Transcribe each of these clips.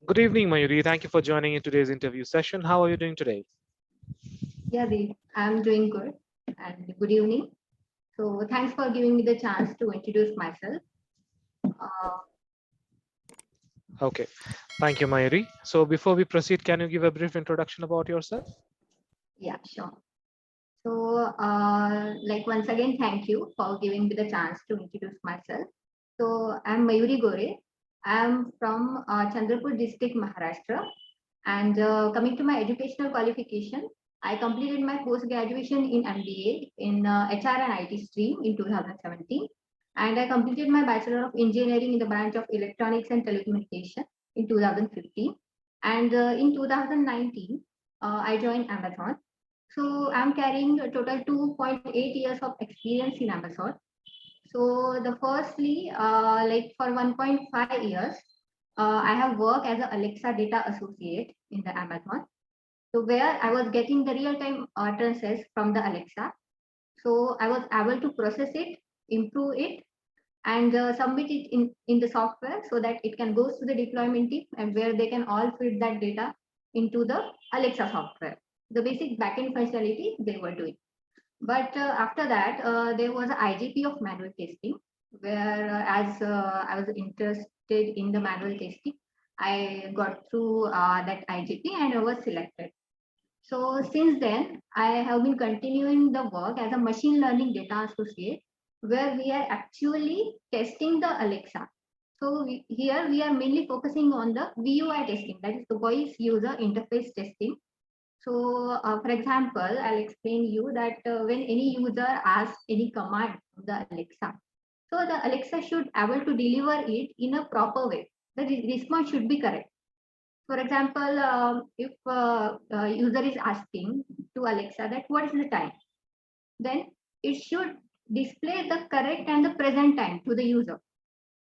Good evening, Mayuri. Thank you for joining in today's interview session. How are you doing today? Yeah, I'm doing good and good evening. So thanks for giving me the chance to introduce myself. Uh, Okay, thank you, Mayuri. So before we proceed, can you give a brief introduction about yourself? yeah, sure. So like once again, thank you for giving me the chance to introduce myself. So I'm Mayuri Gore. I'm from Chandrapur district, Maharashtra. And coming to my educational qualification, I completed my post-graduation in MBA in HR and IT stream in 2017. And I completed my Bachelor of Engineering in the branch of Electronics and Telecommunication in 2015. And in 2019, I joined Amazon. So I'm carrying a total 2.8 years of experience in Amazon. So the firstly, like for 1.5 years, I have worked as an Alexa data associate in the Amazon. So where I was getting the real-time utterances from the Alexa. So I was able to process it, improve it, and submit it in the software so that it can go to the deployment team and where they can all feed that data into the Alexa software. The basic backend functionality they were doing. But after that, there was an IGP of manual testing, where as I was interested in the manual testing, I got through that IGP and I was selected. So since then, I have been continuing the work as a machine learning data associate, where we are actually testing the Alexa. So here we are mainly focusing on the VUI testing, that is the voice user interface testing. So, for example, I'll explain you that when any user asks any command from the Alexa, so the Alexa should able to deliver it in a proper way. The response should be correct. For example, if user is asking to Alexa that what is the time, then it should display the correct and the present time to the user.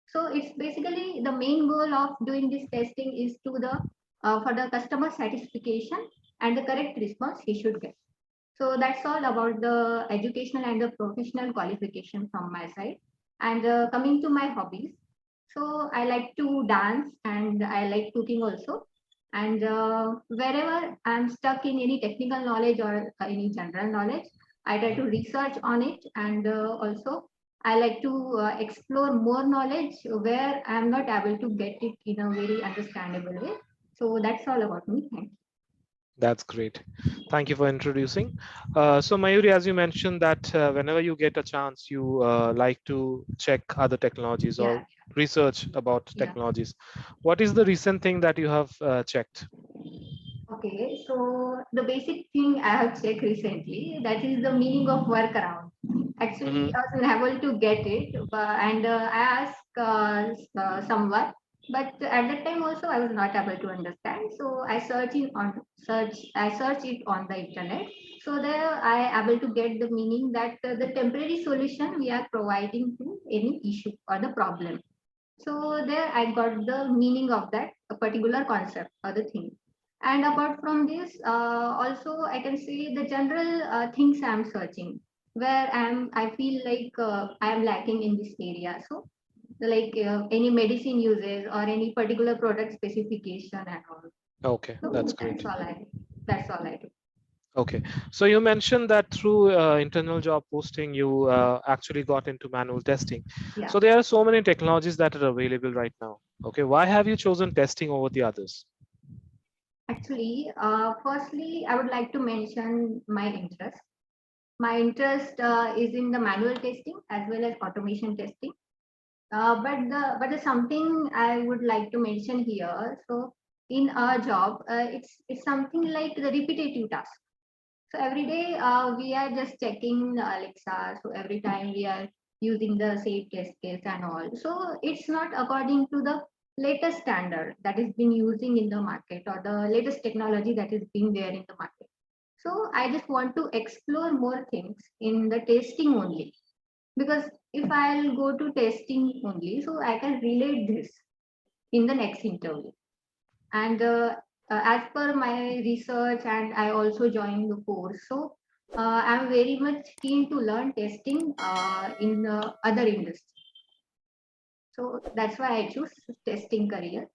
So it's basically the main goal of doing this testing is to the for the customer satisfaction and the correct response he should get. So that's all about the educational and the professional qualification from my side. And coming to my hobbies, so I like to dance and I like cooking also. And wherever I'm stuck in any technical knowledge or any general knowledge, I try to research on it. And also, I like to explore more knowledge where I'm not able to get it in a very understandable way. So that's all about me. Thank you. That's great. Thank you for introducing. So Mayuri, as you mentioned that whenever you get a chance, you like to check other technologies Yeah, or research about yeah. technologies. What is the recent thing that you have checked? Okay, so the basic thing I have checked recently, that is the meaning of workaround. Actually, Mhm. I was unable to get it, and I asked someone, but at that time also I was not able to understand. So I searched it on the internet. So there I able to get the meaning that the temporary solution we are providing to any issue or the problem. So there I got the meaning of that a particular concept or the thing. And apart from this, also I can say the general things I'm searching where I feel like I am lacking in this area. So like any medicine uses or any particular product specification and all. Okay, that's So great. that's all I do. Okay, so you mentioned that through internal job posting, you actually got into manual testing. Yeah. So there are so many technologies that are available right now. Okay, why have you chosen testing over the others? Actually, firstly, I would like to mention my interest. My interest is in the manual testing as well as automation testing. But the something I would like to mention here. So in our job, it's something like the repetitive task. So every day we are just checking the Alexa. So every time we are using the same test case and all. So it's not according to the latest standard that is being using in the market or the latest technology that is being there in the market. So I just want to explore more things in the testing only, because if I'll go to testing only, so I can relate this in the next interview. And as per my research, and I also joined the course, so I'm very much keen to learn testing in other industry. So that's why I choose testing career.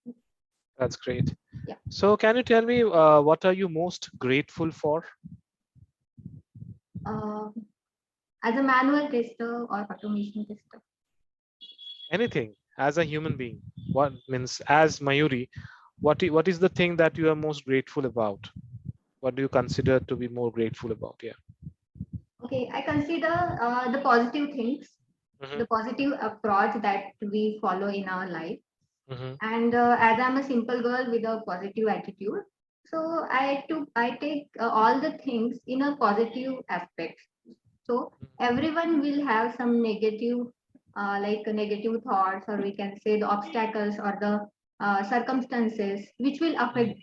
That's great. Yeah. So can you tell me what are you most grateful for? Uh, as a manual tester or automation tester. Anything as a human being. What means as Mayuri, what is the thing that you are most grateful about? What do you consider to be more grateful about? Yeah. Okay, I consider the positive things, Hmm. the positive approach that we follow in our life. Hmm. And as I'm a simple girl with a positive attitude, so I take all the things in a positive aspect. So everyone will have some negative, like negative thoughts, or we can say the obstacles or the circumstances which will affect.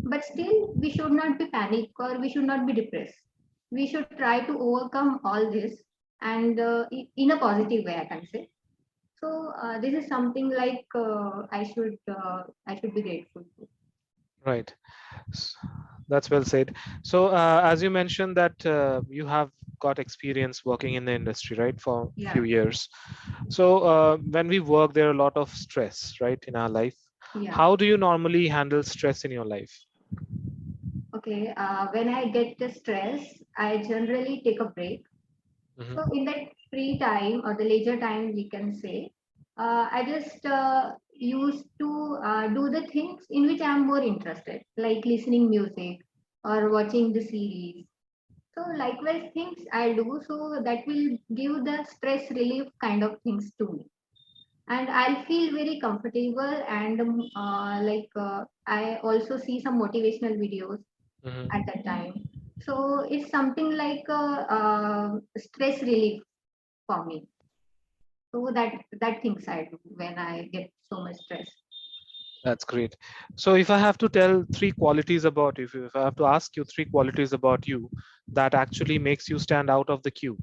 But still, we should not be panic or we should not be depressed. We should try to overcome all this and in a positive way, I can say. So this is something like I should be grateful to. Right. S- That's well said. So, as you mentioned that you have got experience working in the industry, right, for a few Yeah, years. So, when we work, there are a lot of stress, right, in our life. yeah. How do you normally handle stress in your life? Okay. When I get the stress, I generally take a break. So Hmm. in that free time or the leisure time, we can say, I just used to do the things in which I'm more interested, like listening music or watching the series. So likewise, things I do, so that will give the stress relief kind of things to me, and I'll feel very comfortable. And I also see some motivational videos at Hmm. that time. So it's something like a, stress relief for me. So that things I do when I get so much stress. That's great. So, if I have to tell three qualities about you, if I have to ask you three qualities about you that actually makes you stand out of the queue,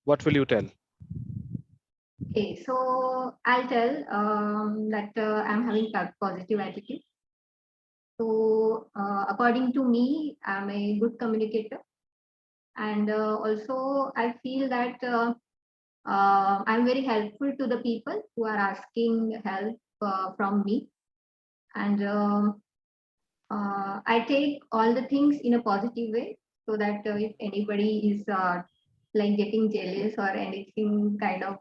what will you tell? Okay, so I'll tell that I'm having a positive attitude. So according to me, I'm a good communicator, and also I feel that I'm very helpful to the people who are asking help from me, and I take all the things in a positive way, so that if anybody is like getting jealous or anything kind of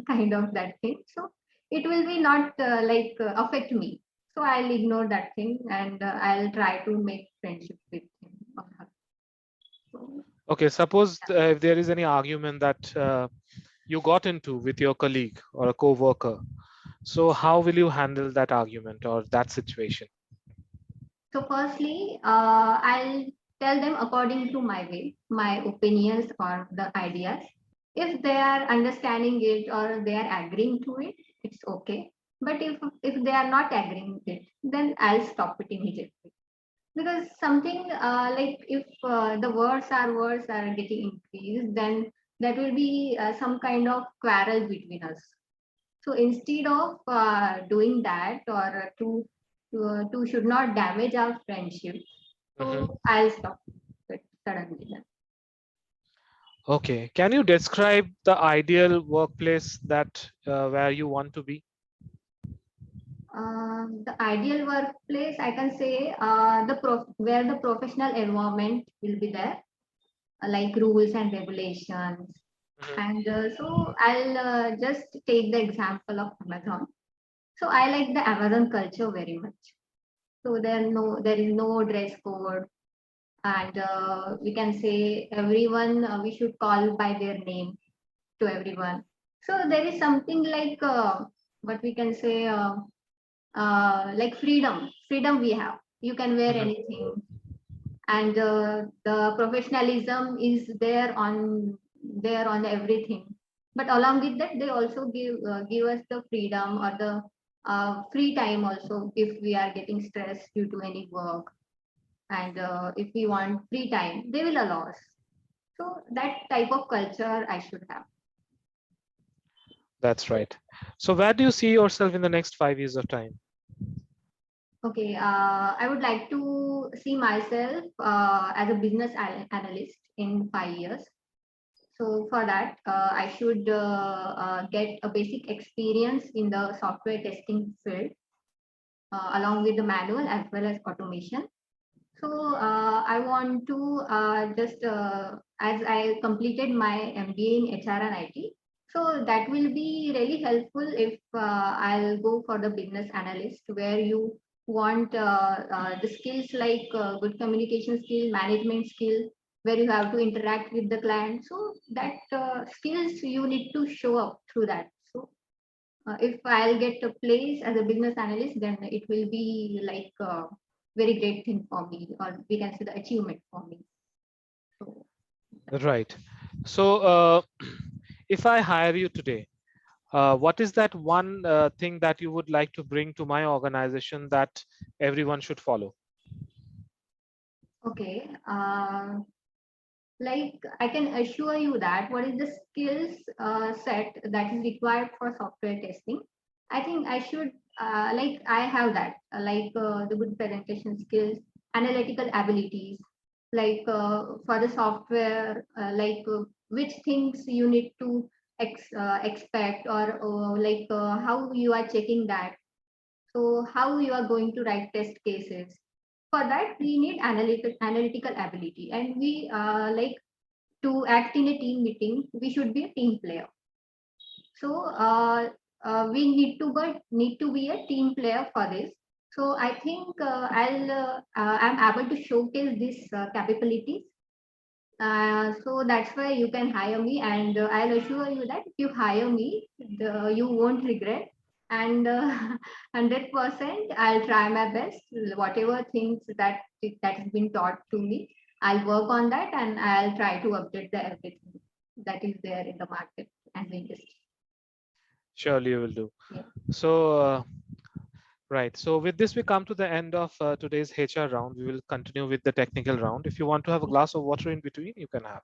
kind of that thing, so it will be not affect me. So I'll ignore that thing, and I'll try to make friendship with him or her. So Okay, suppose if there is any argument that you got into with your colleague or a co-worker, so how will you handle that argument or that situation? So firstly, I'll tell them according to my way, my opinions or the ideas. If they are understanding it or they are agreeing to it, it's okay. But if they are not agreeing it, then I'll stop it immediately. Because something like if the words are getting increased, then that will be some kind of quarrel between us. So instead of doing that, or to should not damage our friendship, Hmm. so I'll stop it suddenly. Then. Okay, can you describe the ideal workplace that where you want to be? The ideal workplace, I can say, where the professional environment will be there, like rules and regulations. Mhm. And so I'll just take the example of Amazon. So I like the Amazon culture very much. So there is no dress code, and we can say everyone we should call by their name to everyone. So there is something like what we can say like freedom we have. You can wear Mhm. anything, and the professionalism is there on everything. But along with that, they also give us the freedom or the free time also if we are getting stressed due to any work, and if we want free time, they will allow us. So that type of culture I should have. That's right. So where do you see yourself in the next 5 years of time? Okay, I would like to see myself as a business analyst in 5 years. So for that, I should get a basic experience in the software testing field. along with the manual as well as automation. So I want to just as I completed my MBA in HR and IT, so that will be really helpful if I'll go for the business analyst, where you want the skills like good communication skill, management skill, where you have to interact with the client. So that skills you need to show up through that. So if I'll get a place as a business analyst, then it will be like a very great thing for me, or we can say the achievement for me. So, Right. So if I hire you today, what is that one thing that you would like to bring to my organization that everyone should follow? okay. Like I can assure you that what is the skills set that is required for software testing. I think I should like I have that like the good presentation skills, analytical abilities, like for the software, like which things you need to expect, or like how you are checking that. So how you are going to write test cases. For that, we need analytical ability, and we like to act in a team meeting, we should be a team player. So we need to be a team player for this. So I think I'm able to showcase these capabilities. So that's why you can hire me, and I'll assure you that if you hire me, you won't regret. And 100%, I'll try my best. Whatever things that has been taught to me, I'll work on that, and I'll try to update the everything that is there in the market and the industry. Surely you will do. Yeah. So, right. So with this, we come to the end of today's HR round. We will continue with the technical round. If you want to have a glass of water in between, you can have.